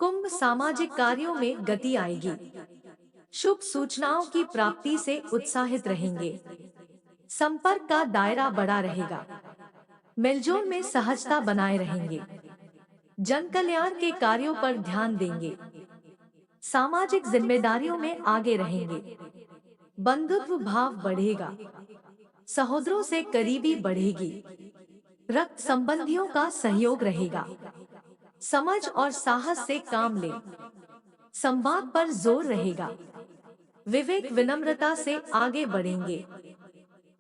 कुंभ सामाजिक कार्यों में गति आएगी। शुभ सूचनाओं की प्राप्ति से उत्साहित रहेंगे। संपर्क का दायरा बड़ा रहेगा। मिलजोल में सहजता बनाए रहेंगे। जन कल्याण के कार्यों पर ध्यान देंगे। सामाजिक जिम्मेदारियों में आगे रहेंगे। बंधुत्व भाव बढ़ेगा। सहोदरों से करीबी बढ़ेगी। रक्त संबंधियों का सहयोग रहेगा। समझ और साहस से काम लें। संवाद पर जोर रहेगा। विवेक विनम्रता से आगे बढ़ेंगे।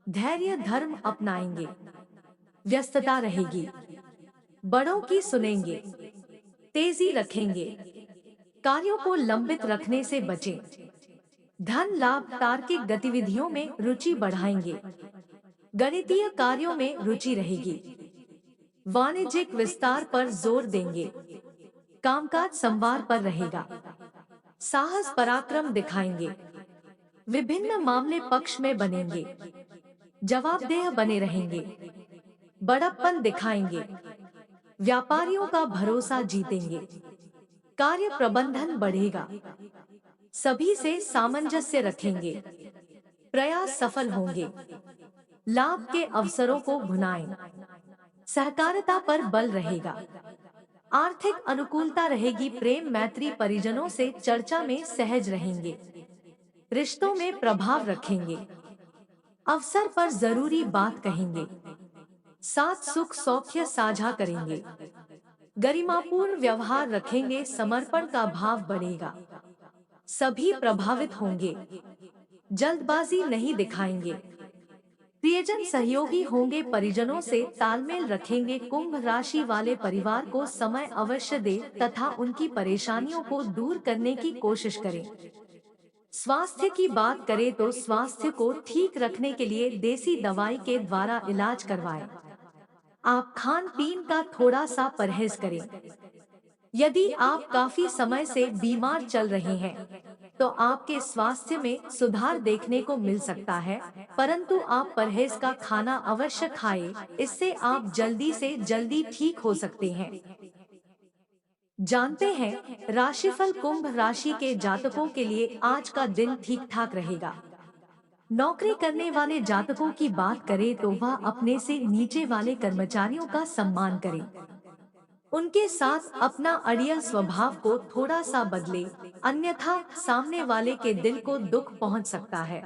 धैर्य धर्म अपनाएंगे। व्यस्तता रहेगी। बड़ों की सुनेंगे। तेजी रखेंगे। कार्यों को लंबित रखने से बचें। धन लाभ तार्किक गतिविधियों में रुचि बढ़ाएंगे। गणितीय कार्यों में रुचि रहेगी। वाणिज्यिक विस्तार पर जोर देंगे। कामकाज संवार पर रहेगा। साहस पराक्रम दिखाएंगे। विभिन्न मामले पक्ष में बनेंगे। जवाबदेह बने रहेंगे। बड़प्पन दिखाएंगे। व्यापारियों का भरोसा जीतेंगे। कार्य प्रबंधन बढ़ेगा। सभी से सामंजस्य रखेंगे। प्रयास सफल होंगे। लाभ के अवसरों को भुनाएं। सहकारिता पर बल रहेगा। आर्थिक अनुकूलता रहेगी। प्रेम मैत्री परिजनों से चर्चा में सहज रहेंगे। रिश्तों में प्रभाव रखेंगे। अवसर पर जरूरी बात कहेंगे। साथ सुख सौख्य साझा करेंगे। गरिमापूर्ण व्यवहार रखेंगे। समर्पण का भाव बढ़ेगा। सभी प्रभावित होंगे। जल्दबाजी नहीं दिखाएंगे। प्रियजन सहयोगी होंगे। परिजनों से तालमेल रखेंगे। कुंभ राशि वाले परिवार को समय अवश्य दे तथा उनकी परेशानियों को दूर करने की कोशिश करें। स्वास्थ्य की बात करें तो स्वास्थ्य को ठीक रखने के लिए देसी दवाई के द्वारा इलाज करवाएं। आप खान पीन का थोड़ा सा परहेज करें। यदि आप काफी समय से बीमार चल रहे हैं तो आपके स्वास्थ्य में सुधार देखने को मिल सकता है, परंतु आप परहेज का खाना अवश्य खाएं। इससे आप जल्दी से जल्दी ठीक हो सकते हैं। जानते हैं राशिफल। कुंभ राशि के जातकों के लिए आज का दिन ठीक ठाक रहेगा। नौकरी करने वाले जातकों की बात करें तो वह अपने से नीचे वाले कर्मचारियों का सम्मान करें। उनके साथ अपना अड़ियल स्वभाव को थोड़ा सा बदले, अन्यथा सामने वाले के दिल को दुख पहुंच सकता है।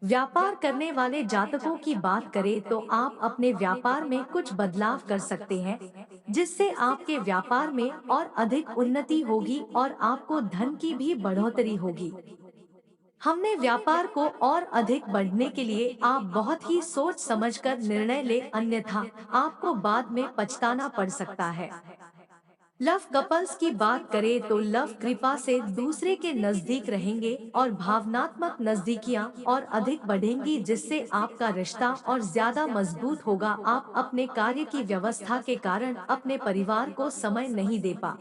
व्यापार करने वाले जातकों की बात करें तो आप अपने व्यापार में कुछ बदलाव कर सकते हैं, जिससे आपके व्यापार में और अधिक उन्नति होगी और आपको धन की भी बढ़ोतरी होगी। हमने व्यापार को और अधिक बढ़ने के लिए आप बहुत ही सोच समझकर निर्णय ले, अन्यथा आपको बाद में पछताना पड़ सकता है। लव कपल्स की बात करें तो लव कृपा से दूसरे के नजदीक रहेंगे और भावनात्मक नजदीकियां और अधिक बढ़ेंगी, जिससे आपका रिश्ता और ज्यादा मजबूत होगा। आप अपने कार्य की व्यवस्था के कारण अपने परिवार को समय नहीं दे पा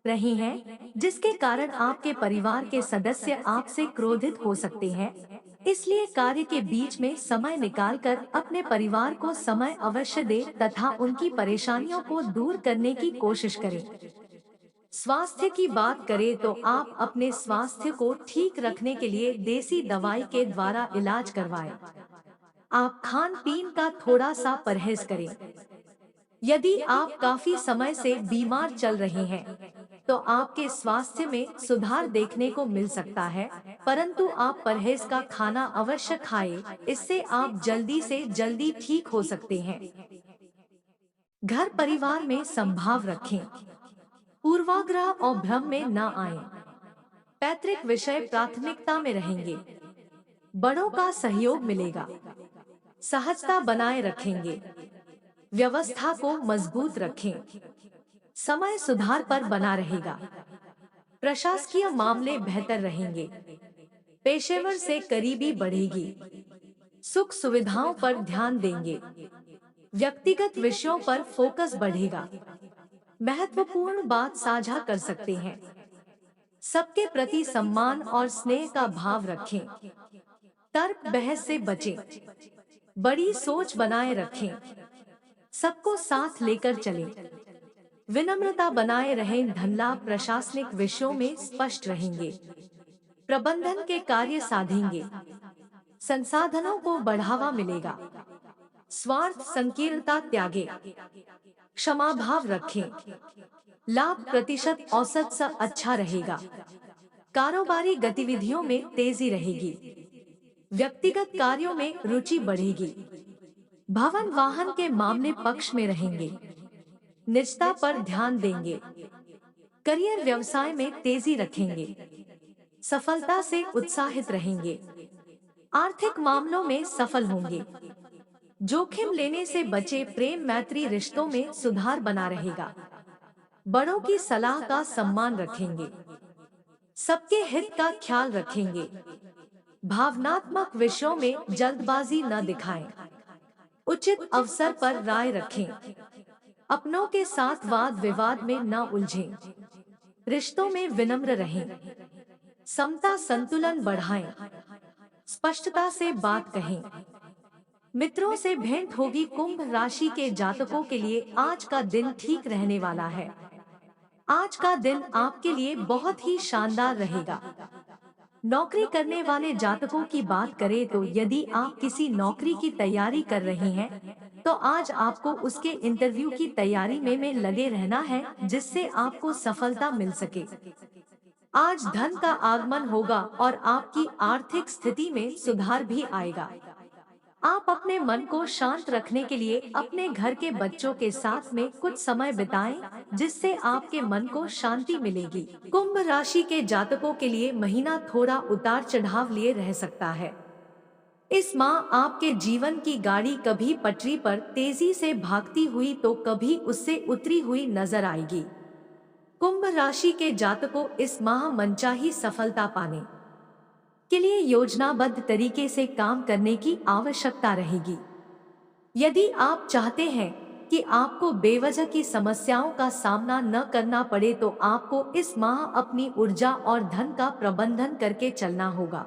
रही हैं, जिसके कारण आपके परिवार के सदस्य आपसे क्रोधित हो सकते हैं। इसलिए कार्य के बीच में समय निकालकर अपने परिवार को समय अवश्य दें तथा उनकी परेशानियों को दूर करने की कोशिश करें। स्वास्थ्य की बात करें तो आप अपने स्वास्थ्य को ठीक रखने के लिए देसी दवाई के द्वारा इलाज करवाएं। आप खान पीन का थोड़ा सा परहेज करें। यदि आप काफी समय से बीमार चल रहे हैं तो आपके स्वास्थ्य में सुधार देखने को मिल सकता है, परंतु आप परहेज का खाना अवश्य खाएं। इससे आप जल्दी से जल्दी ठीक हो सकते हैं। घर परिवार में संभाव रखें। पूर्वाग्रह और भ्रम में न आएं। पैतृक विषय प्राथमिकता में रहेंगे। बड़ों का सहयोग मिलेगा। सहजता बनाए रखेंगे। व्यवस्था को मजबूत रखें। समय सुधार पर बना रहेगा। प्रशासकीय मामले बेहतर रहेंगे। पेशेवर से करीबी बढ़ेगी। सुख सुविधाओं पर ध्यान देंगे। व्यक्तिगत विषयों पर फोकस बढ़ेगा। महत्वपूर्ण बात साझा कर सकते हैं। सबके प्रति सम्मान और स्नेह का भाव रखें। तर्क बहस से बचें। बड़ी सोच बनाए रखें। सबको साथ लेकर चलें। विनम्रता बनाए रहें। धन लाभ प्रशासनिक विषयों में स्पष्ट रहेंगे। प्रबंधन के कार्य साधेंगे। संसाधनों को बढ़ावा मिलेगा। स्वार्थ संकीर्णता त्यागे। क्षमा भाव रखें। लाभ प्रतिशत औसत से अच्छा रहेगा। कारोबारी गतिविधियों में तेजी रहेगी। व्यक्तिगत कार्यों में रुचि बढ़ेगी। भवन वाहन के मामले पक्ष में रहेंगे। निजता पर ध्यान देंगे। करियर व्यवसाय में तेजी रखेंगे। सफलता से उत्साहित रहेंगे। आर्थिक मामलों में सफल होंगे। जोखिम लेने से बचे। प्रेम मैत्री रिश्तों में सुधार बना रहेगा। बड़ों की सलाह का सम्मान रखेंगे। सबके हित का ख्याल रखेंगे। भावनात्मक विषयों में जल्दबाजी न दिखाएं। उचित अवसर पर राय रखें। अपनों के साथ वाद विवाद में न उलझें। रिश्तों में विनम्र रहें। समता संतुलन बढ़ाएं। स्पष्टता से बात कहें। मित्रों से भेंट होगी। कुंभ राशि के जातकों के लिए आज का दिन ठीक रहने वाला है। आज का दिन आपके लिए बहुत ही शानदार रहेगा। नौकरी करने वाले जातकों की बात करें तो यदि आप किसी नौकरी की तैयारी कर रहे हैं तो आज आपको उसके इंटरव्यू की तैयारी में लगे रहना है, जिससे आपको सफलता मिल सके। आज धन का आगमन होगा और आपकी आर्थिक स्थिति में सुधार भी आएगा। आप अपने मन को शांत रखने के लिए अपने घर के बच्चों के साथ में कुछ समय बिताएं, जिससे आपके मन को शांति मिलेगी। कुंभ राशि के जातकों के लिए महीना थोड़ा उतार चढ़ाव लिए रह सकता है। इस माह आपके जीवन की गाड़ी कभी पटरी पर तेजी से भागती हुई तो कभी उससे उतरी हुई नजर आएगी। कुंभ राशि के जातकों इस माह मनचाही सफलता पाने के लिए योजनाबद्ध तरीके से काम करने की आवश्यकता रहेगी। यदि आप चाहते हैं कि आपको बेवजह की समस्याओं का सामना न करना पड़े तो आपको इस माह अपनी ऊर्जा और धन का प्रबंधन करके चलना होगा।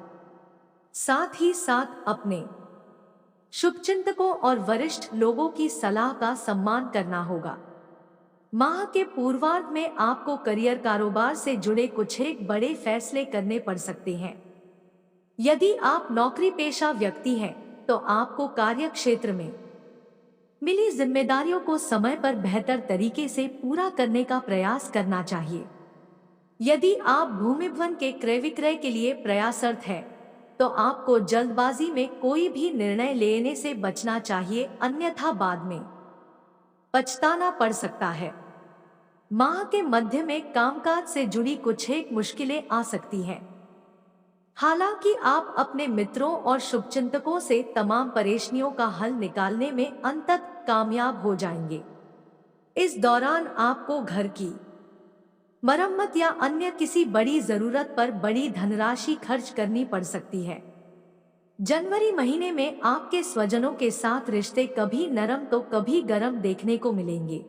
साथ ही साथ अपने शुभचिंतकों और वरिष्ठ लोगों की सलाह का सम्मान करना होगा। माह के पूर्वार्ध में आपको करियर कारोबार से जुड़े कुछ एक बड़े फैसले करने पड़ सकते हैं। यदि आप नौकरी पेशा व्यक्ति हैं, तो आपको कार्य क्षेत्र में मिली जिम्मेदारियों को समय पर बेहतर तरीके से पूरा करने का प्रयास करना चाहिए। यदि आप भूमि के क्रय विक्रय के लिए प्रयासरत हैं, तो आपको जल्दबाजी में कोई भी निर्णय लेने से बचना चाहिए, अन्यथा बाद में पछताना पड़ सकता है। माह के मध्य में कामकाज से जुड़ी कुछ एक मुश्किलें आ सकती हैं। हालांकि आप अपने मित्रों और शुभचिंतकों से तमाम परेशानियों का हल निकालने में अंततः कामयाब हो जाएंगे। इस दौरान आपको घर की मरम्मत या अन्य किसी बड़ी जरूरत पर बड़ी धनराशि खर्च करनी पड़ सकती है। जनवरी महीने में आपके स्वजनों के साथ रिश्ते कभी नरम तो कभी गरम देखने को मिलेंगे।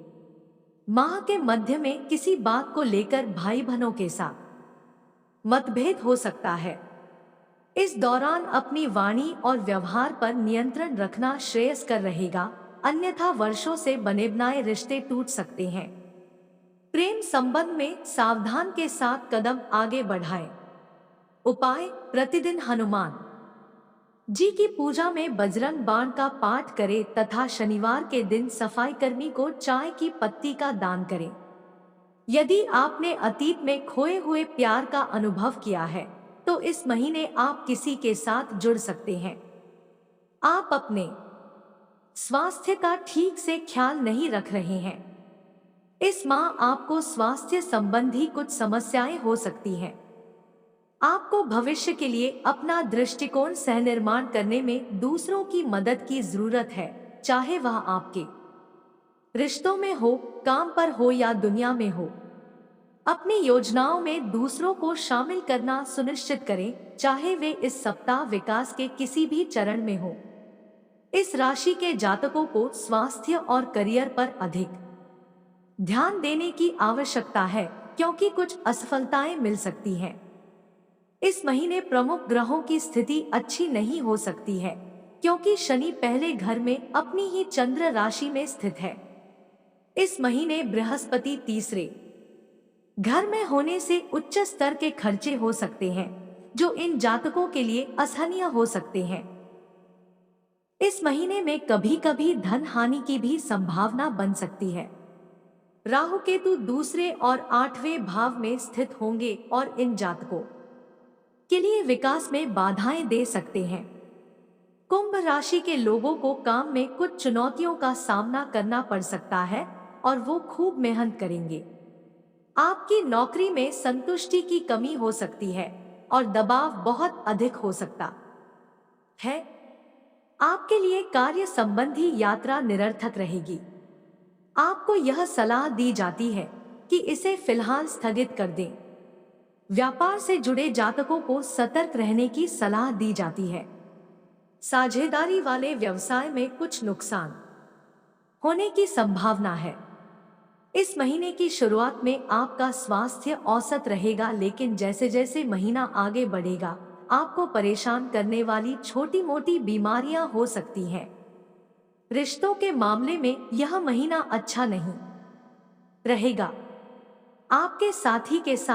माह के मध्य में किसी बात को लेकर भाई बहनों के साथ मतभेद हो सकता है। इस दौरान अपनी वाणी और व्यवहार पर नियंत्रण रखना श्रेयस्कर रहेगा, अन्यथा वर्षों से बने बनाए रिश्ते टूट सकते हैं। प्रेम संबंध में सावधान के साथ कदम आगे बढ़ाएं। उपाय: प्रतिदिन हनुमान जी की पूजा में बजरंग बाण का पाठ करें तथा शनिवार के दिन सफाई कर्मी को चाय की पत्ती का दान करें। यदि आपने अतीत में खोए हुए प्यार का अनुभव किया है तो इस महीने आप किसी के साथ जुड़ सकते हैं। आप अपने स्वास्थ्य का ठीक से ख्याल नहीं रख रहे हैं। इस माह आपको स्वास्थ्य संबंधी कुछ समस्याएं हो सकती हैं। आपको भविष्य के लिए अपना दृष्टिकोण सहनिर्माण करने में दूसरों की मदद की जरूरत है, चाहे वह आपके रिश्तों में हो, काम पर हो या दुनिया में हो। अपनी योजनाओं में दूसरों को शामिल करना सुनिश्चित करें, चाहे वे इस सप्ताह विकास के किसी भी चरण में हो। इस राशि के जातकों को स्वास्थ्य और करियर पर अधिक ध्यान देने की आवश्यकता है, क्योंकि कुछ असफलताएं मिल सकती हैं। इस महीने प्रमुख ग्रहों की स्थिति अच्छी नहीं हो सकती है, क्योंकि शनि पहले घर में अपनी ही चंद्र राशि में स्थित है। इस महीने बृहस्पति तीसरे घर में होने से उच्च स्तर के खर्चे हो सकते हैं, जो इन जातकों के लिए असहनीय हो सकते हैं। इस महीने में कभी कभी धन हानि की भी संभावना बन सकती है। राहु केतु दूसरे और आठवें भाव में स्थित होंगे और इन जातकों के लिए विकास में बाधाएं दे सकते हैं। कुंभ राशि के लोगों को काम में कुछ चुनौतियों का सामना करना पड़ सकता है और वो खूब मेहनत करेंगे। आपकी नौकरी में संतुष्टि की कमी हो सकती है और दबाव बहुत अधिक हो सकता है। आपके लिए कार्य संबंधी यात्रा निरर्थक रहेगी। आपको यह सलाह दी जाती है कि इसे फिलहाल स्थगित कर दें। व्यापार से जुड़े जातकों को सतर्क रहने की सलाह दी जाती है। साझेदारी वाले व्यवसाय में कुछ नुकसान होने की संभावना है। इस महीने की शुरुआत में आपका स्वास्थ्य औसत रहेगा, लेकिन जैसे जैसे महीना आगे बढ़ेगा आपको परेशान करने वाली छोटी मोटी बीमारियां हो सकती हैं। रिश्तों के मामले में यह महीना अच्छा नहीं रहेगा। आपके साथी के साथ